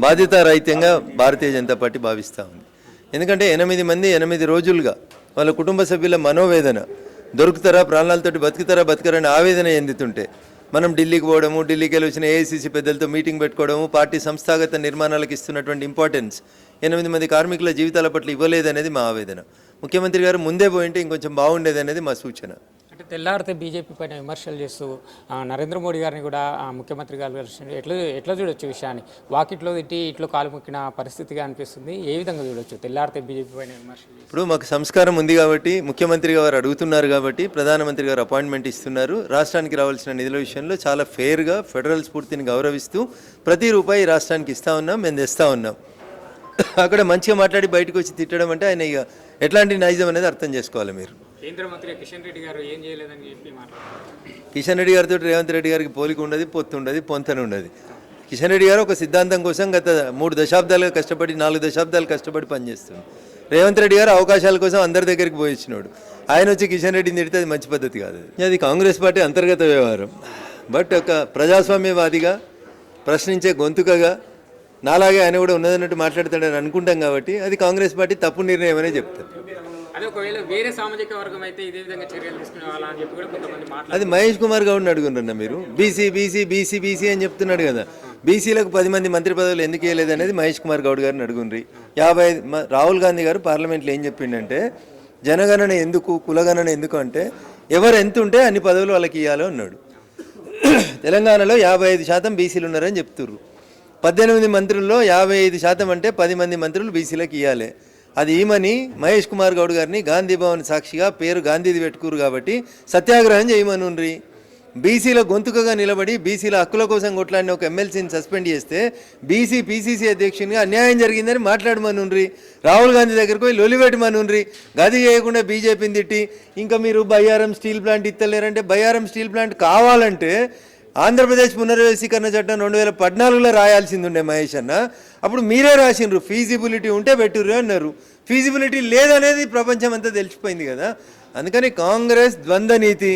బాధ్యతారహితంగా Bharatiya Janata party భావిస్తూ ఉంది. ఎందుకంటే 8 మంది 8 రోజులుగా వాళ్ళ కుటుంబ సభ్యుల మనోవేదన, దొరుకుతారా ప్రాణాలతోటి బతుకుతారా అనే ఆవేదన చెందుతుంటే మనం ఢిల్లీకి పోవడము, ఢిల్లీకి వెళ్ళి వచ్చిన ఏఐసీసీ పెద్దలతో మీటింగ్ పెట్టుకోవడము, పార్టీ సంస్థాగత నిర్మాణాలకు ఇస్తున్నటువంటి ఇంపార్టెన్స్ 8 మంది కార్మికుల జీవితాల పట్ల ఇవ్వలేదనేది మా ఆవేదన. ముఖ్యమంత్రి గారు ముందే పోయింటే ఇంకొంచెం బాగుండేది అనేది మా సూచన. అంటే తెల్లారితే బీజేపీ పైన విమర్శలు చేస్తూ నరేంద్ర మోడీ గారిని కూడా ముఖ్యమంత్రి గారు ఎట్లా చూడొచ్చు విషయాన్ని? వాకిట్లో తిట్టి ఇట్లో కాలు మొక్కిన పరిస్థితిగా అనిపిస్తుంది. ఏ విధంగా చూడొచ్చు తెల్లారితే బీజేపీ పైన విమర్శలు? ఇప్పుడు మాకు సంస్కారం ఉంది కాబట్టి ముఖ్యమంత్రి గారు అడుగుతున్నారు కాబట్టి ప్రధానమంత్రి గారు అపాయింట్మెంట్ ఇస్తున్నారు. రాష్ట్రానికి రావాల్సిన నిధుల విషయంలో చాలా ఫెయిర్గా ఫెడరల్ స్ఫూర్తిని గౌరవిస్తూ ప్రతి రూపాయి రాష్ట్రానికి ఇస్తూ ఉన్నాం, మేము తెస్తూ ఉన్నాం. అక్కడ మంచిగా మాట్లాడి బయటకు వచ్చి తిట్టడం అంటే ఆయన ఇక ఎట్లాంటి నైజం అనేది అర్థం చేసుకోవాలి మీరు. కేంద్ర మంత్రి కిషన్ రెడ్డి గారు ఏం చేయలేదని చెప్పి మాట్లాడారు. కిషన్ రెడ్డి గారితో రేవంత్ రెడ్డి గారికి పోలిక ఉండదు, పొత్తు ఉండదు, పొంతన ఉండదు. కిషన్ రెడ్డి గారు ఒక సిద్ధాంతం కోసం గత 3 దశాబ్దాలుగా కష్టపడి 4 దశాబ్దాలు కష్టపడి పనిచేస్తుంది. రేవంత్ రెడ్డి గారు అవకాశాల కోసం అందరి దగ్గరికి పోయి ఇచ్చినాడు. ఆయన వచ్చి కిషన్ రెడ్డిని తిడితే అది మంచి పద్ధతి కాదు. అది కాంగ్రెస్ పార్టీ అంతర్గత వ్యవహారం. బట్ ఒక ప్రజాస్వామ్యవాదిగా ప్రశ్నించే గొంతుకగా నాలాగే ఆయన కూడా ఉన్నదన్నట్టు మాట్లాడతాడని అనుకుంటాం కాబట్టి అది కాంగ్రెస్ పార్టీ తప్పు నిర్ణయం అనే చెప్తారు. అదే ఒకవేళ వేరే సామాజిక వర్గం అయితే ఇదే విధంగా చర్యలు తీసుకునే వాళ్ళ అని చెప్పి కూడా కొంతమంది మాట్లాడారు. అది మహేష్ కుమార్ గౌడ్ని అడుగుంటున్నా మీరు. బీసీ అని చెప్తున్నాడు కదా. బీసీలకు 10 మంది మంత్రి పదవులు ఎందుకు వేయలేదు అనేది మహేష్ కుమార్ గౌడ్ గారిని అడుగుండ్రి. 55 రాహుల్ గాంధీ గారు పార్లమెంట్లో ఏం చెప్పిండంటే జనగణన ఎందుకు, కులగణన ఎందుకు అంటే ఎవరు ఎంత ఉంటే అన్ని పదవులు వాళ్ళకి ఇవ్వాలో అన్నాడు. తెలంగాణలో 55% బీసీలు ఉన్నారని చెప్తుర్రు. 18 మంత్రుల్లో 55% అంటే 10 మంది మంత్రులు బీసీలకు ఇవ్వాలి. అది ఈమని మహేష్ కుమార్ గౌడ్ గారిని గాంధీ భవన్ సాక్షిగా పేరు గాంధీది పెట్టుకురు కాబట్టి సత్యాగ్రహం చేయమనుండ్రి. బీసీల గొంతుకగా నిలబడి బీసీల హక్కుల కోసం కొట్లాడిన ఒక ఎమ్మెల్సీని సస్పెండ్ చేస్తే బీసీ పీసీసీ అధ్యక్షునిగా అన్యాయం జరిగిందని మాట్లాడమనుండ్రి. రాహుల్ గాంధీ దగ్గరకు పోయి లొలిపెట్టమనుండ్రి. గది చేయకుండా బీజేపీని తిట్టి ఇంకా మీరు బయ్యారం స్టీల్ ప్లాంట్ ఇస్తలేరంటే బయ్యారం స్టీల్ ప్లాంట్ కావాలంటే ఆంధ్రప్రదేశ్ పునర్వ్యవస్థీకరణ చట్టం 2014లో రాయాల్సింది ఉండే మహేష్ అన్న. అప్పుడు మీరే రాసిండ్రు ఫీజిబిలిటీ ఉంటే పెట్టుర్రు అన్నారు. ఫీజిబిలిటీ లేదనేది ప్రపంచం అంతా తెలిసిపోయింది కదా. అందుకని కాంగ్రెస్ ద్వంద్వ నీతి,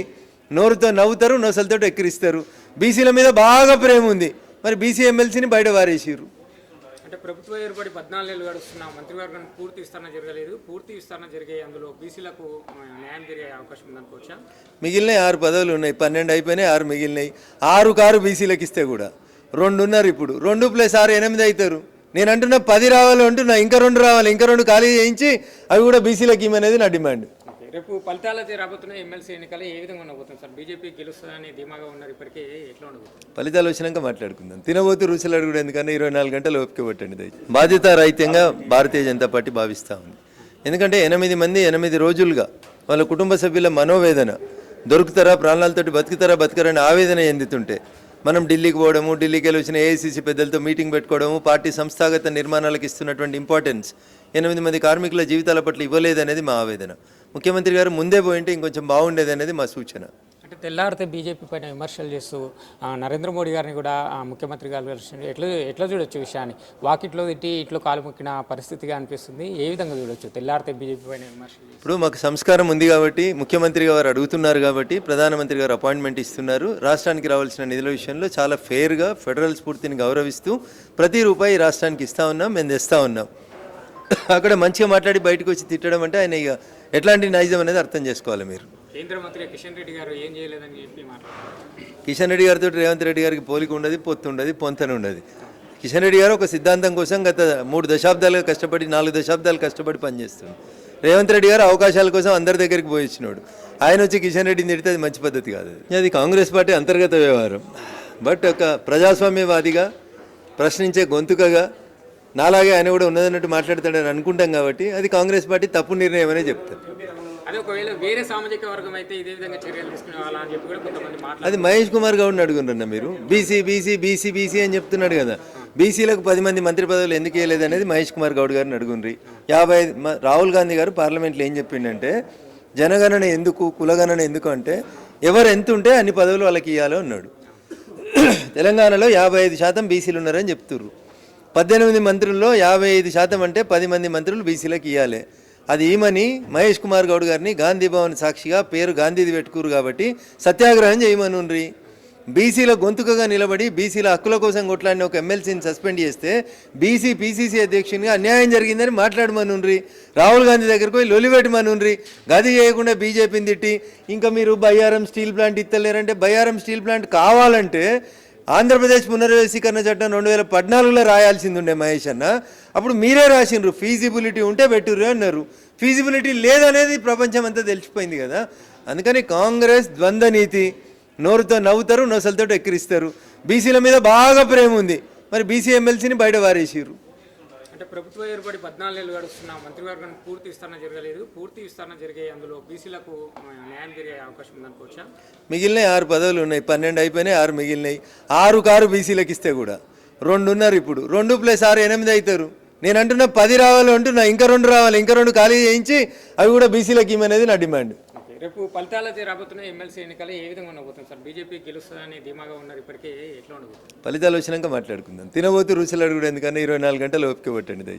నోరుతో నవ్వుతారు, నొసలతో ఎక్కిరిస్తారు. బీసీల మీద బాగా ప్రేమ ఉంది, మరి బీసీ ఎమ్మెల్సీని బయట వారేసిర్రు. అంటే ప్రభుత్వం ఏర్పడి 14 ఏళ్ళు గడుస్తున్న మంత్రివర్గం పూర్తి విస్తరణ జరగలేదు. పూర్తి విస్తరణ జరిగే అందులో బీసీలకు న్యాయం జరిగే అవకాశం ఉందనుకోవచ్చా? మిగిలినవి 6 పదవులు ఉన్నాయి, 12 అయిపోయినాయి, 6 మిగిలినాయి. 6 బీసీలకు ఇస్తే కూడా 2 ఉన్నారు. ఇప్పుడు 2 + 6 8 అవుతారు. నేను అంటున్నా 10 రావాలి అంటున్నా, ఇంకా 2 రావాలి, ఇంకా 2 ఖాళీ చేయించి అవి కూడా బీసీలకు ఇవ్వనేది నా డిమాండ్. రేపు ఫలితాలు రాబోతున్నాయి. ఎమ్మెల్సీ ఎన్నికలు ఏ విధంగా ఉండబోతుంది సార్? బీజేపీ గెలుస్తుందని ధీమాగా ఉన్నారు, ఇప్పటికే ఎట్లా ఉండబోతుంది? ఫలితాలు వచ్చినాక మాట్లాడుకుందాం. తినబోతు రుచులు అడుగుడు ఎందుకన్నా 24 గంటలు ఓపిక పట్టండి. బాధ్యతారహితంగా భారతీయ జనతా పార్టీ భావిస్తూ ఉంది. ఎందుకంటే 8 మంది 8 రోజులుగా వాళ్ళ కుటుంబ సభ్యుల మనోవేదన, దొరుకుతారా ప్రాణాలతోటి బతుకుతారా అనే ఆవేదన చెందుతుంటే మనం ఢిల్లీకి పోవడము, ఢిల్లీకి వెళ్ళి వచ్చిన ఏఐసీసీ పెద్దలతో మీటింగ్ పెట్టుకోవడము, పార్టీ సంస్థాగత నిర్మాణాలకు ఇస్తున్నటువంటి ఇంపార్టెన్స్ 8 మంది కార్మికుల జీవితాల పట్ల ఇవ్వలేదనేది మా ఆవేదన. ముఖ్యమంత్రి గారు ముందే పోయింటే ఇంకొంచెం బాగుండేది అనేది మా సూచన. అంటే తెల్లారితే బీజేపీ పైన విమర్శలు చేస్తూ నరేంద్ర మోడీ గారిని కూడా ముఖ్యమంత్రి గారు ఎట్లా చూడొచ్చు విషయాన్ని? వాకిట్లో తిట్టి ఇట్లో కాలు మొక్కిన పరిస్థితిగా అనిపిస్తుంది. ఏ విధంగా చూడొచ్చు తెల్లారితే బీజేపీ పైన విమర్శలు? ఇప్పుడు మాకు సంస్కారం ఉంది కాబట్టి ముఖ్యమంత్రి గారు అడుగుతున్నారు కాబట్టి ప్రధానమంత్రి గారు అపాయింట్మెంట్ ఇస్తున్నారు. రాష్ట్రానికి రావాల్సిన నిధుల విషయంలో చాలా ఫెయిర్గా ఫెడరల్ స్ఫూర్తిని గౌరవిస్తూ ప్రతి రూపాయి రాష్ట్రానికి ఇస్తూ ఉన్నాం, మేము తెస్తూ ఉన్నాం. అక్కడ మంచిగా మాట్లాడి బయటకు వచ్చి తిట్టడం అంటే ఆయన ఇక ఎట్లాంటి నైజం అనేది అర్థం చేసుకోవాలి మీరు. కేంద్ర మంత్రి కిషన్ రెడ్డి గారు ఏం చేయలేదని చెప్పి మాట్లాడారు. కిషన్ రెడ్డి గారితో రేవంత్ రెడ్డి గారికి పోలిక ఉండదు, పొత్తు ఉండదు, పొంతన ఉండదు. కిషన్ రెడ్డి గారు ఒక సిద్ధాంతం కోసం గత 3 దశాబ్దాలుగా కష్టపడి 4 దశాబ్దాలు కష్టపడి పనిచేస్తుంది. రేవంత్ రెడ్డి గారు అవకాశాల కోసం అందరి దగ్గరికి పోయి ఇచ్చినాడు. ఆయన వచ్చి కిషన్ రెడ్డిని తిడితే అది మంచి పద్ధతి కాదు. అది కాంగ్రెస్ పార్టీ అంతర్గత వ్యవహారం. బట్ ఒక ప్రజాస్వామ్యవాదిగా ప్రశ్నించే గొంతుకగా నాలాగే ఆయన కూడా ఉన్నదన్నట్టు మాట్లాడతాడని అనుకుంటాం కాబట్టి అది కాంగ్రెస్ పార్టీ తప్పు నిర్ణయం అనే చెప్తారు. అదే ఒకవేళ వేరే సామాజిక వర్గం అయితే ఇదే విధంగా చర్యలు తీసుకునే వాళ్ళ అని చెప్పి కూడా కొంతమంది మాట్లాడారు. అది మహేష్ కుమార్ గౌడ్ని అడుగుంటున్నా మీరు. బీసీ అని చెప్తున్నాడు కదా. బీసీలకు 10 మంది మంత్రి పదవులు ఎందుకు వేయలేదు అనేది మహేష్ కుమార్ గౌడ్ గారిని అడుగుండ్రి. 55 రాహుల్ గాంధీ గారు పార్లమెంట్లో ఏం చెప్పిండంటే జనగణన ఎందుకు, కులగణన ఎందుకు అంటే ఎవరు ఎంత ఉంటే అన్ని పదవులు వాళ్ళకి ఇవ్వాలో అన్నాడు. తెలంగాణలో 55% బీసీలు ఉన్నారని చెప్తుర్రు. 18 మంత్రుల్లో 55% అంటే 10 మంది మంత్రులు బీసీలకు ఇవ్వాలి. అది ఈమని మహేష్ కుమార్ గౌడ్ గారిని గాంధీ భవన్ సాక్షిగా పేరు గాంధీది పెట్టుకురు కాబట్టి సత్యాగ్రహం చేయమనుండ్రి. బీసీల గొంతుకగా నిలబడి బీసీల హక్కుల కోసం కొట్లాడిన ఒక ఎమ్మెల్సీని సస్పెండ్ చేస్తే బీసీ పీసీసీ అధ్యక్షునిగా అన్యాయం జరిగిందని మాట్లాడమనుండ్రి, రాహుల్ గాంధీ దగ్గరకు పోయి లొలిపెట్టమనుండ్రి. గది చేయకుండా బీజేపీని తిట్టి ఇంకా మీరు బయ్యారం స్టీల్ ప్లాంట్ ఇస్తలేరంటే, బయ్యారం స్టీల్ ప్లాంట్ కావాలంటే ఆంధ్రప్రదేశ్ పునర్వ్యవస్థీకరణ చట్టం 2014లో రాయాల్సింది ఉండే మహేష్ అన్న. అప్పుడు మీరే రాసిండ్రు ఫీజిబిలిటీ ఉంటే పెట్టుర్రు అన్నారు. ఫీజిబిలిటీ లేదనేది ప్రపంచం అంతా తెలిసిపోయింది కదా. అందుకని కాంగ్రెస్ ద్వంద్వ నీతి, నోరుతో నవ్వుతారు, నొసలతో ఎక్కిరిస్తారు. బీసీల మీద బాగా ప్రేమ ఉంది, మరి బీసీ ఎమ్మెల్సీని బయట వారేసిర్రు. అంటే ప్రభుత్వం ఏర్పడి 14 ఏళ్ళు గడుస్తున్న మంత్రివర్గానికి పూర్తి విస్తరణ జరగలేదు. పూర్తి విస్తరణ జరిగే అందులో బీసీలకు న్యాయం జరిగే అవకాశం ఉందనుకోవచ్చా? మిగిలినాయి 6 పదవులు ఉన్నాయి, 12 అయిపోయినాయి, 6 మిగిలినాయి. 6 బీసీలకు ఇస్తే కూడా 2 ఉన్నారు ఇప్పుడు. 2 + 6 8 అవుతారు. నేను అంటున్నా 10 రావాలి అంటున్నా, ఇంకా 2 రావాలి, ఇంకా 2 ఖాళీ చేయించి అవి కూడా బీసీలకు ఇవ్వమనేది నా డిమాండ్. రేపు ఫలితాలు రాబోతున్న ఎమ్మెల్సీ ఎన్నికలు ఏ విధంగా ఉండబోతుంది సార్? బీజేపీ గెలుస్తుందని ధీమాగా ఉన్నారు, ఇప్పటికే ఎట్లా ఉండబోతుంది? ఫలితాలు వచ్చినాక మాట్లాడుకుందాం. తినబోతు రుచులు అడుగుడు ఎందుకన్నా 24 గంటలు ఓపిక పట్టండి దయచేసి.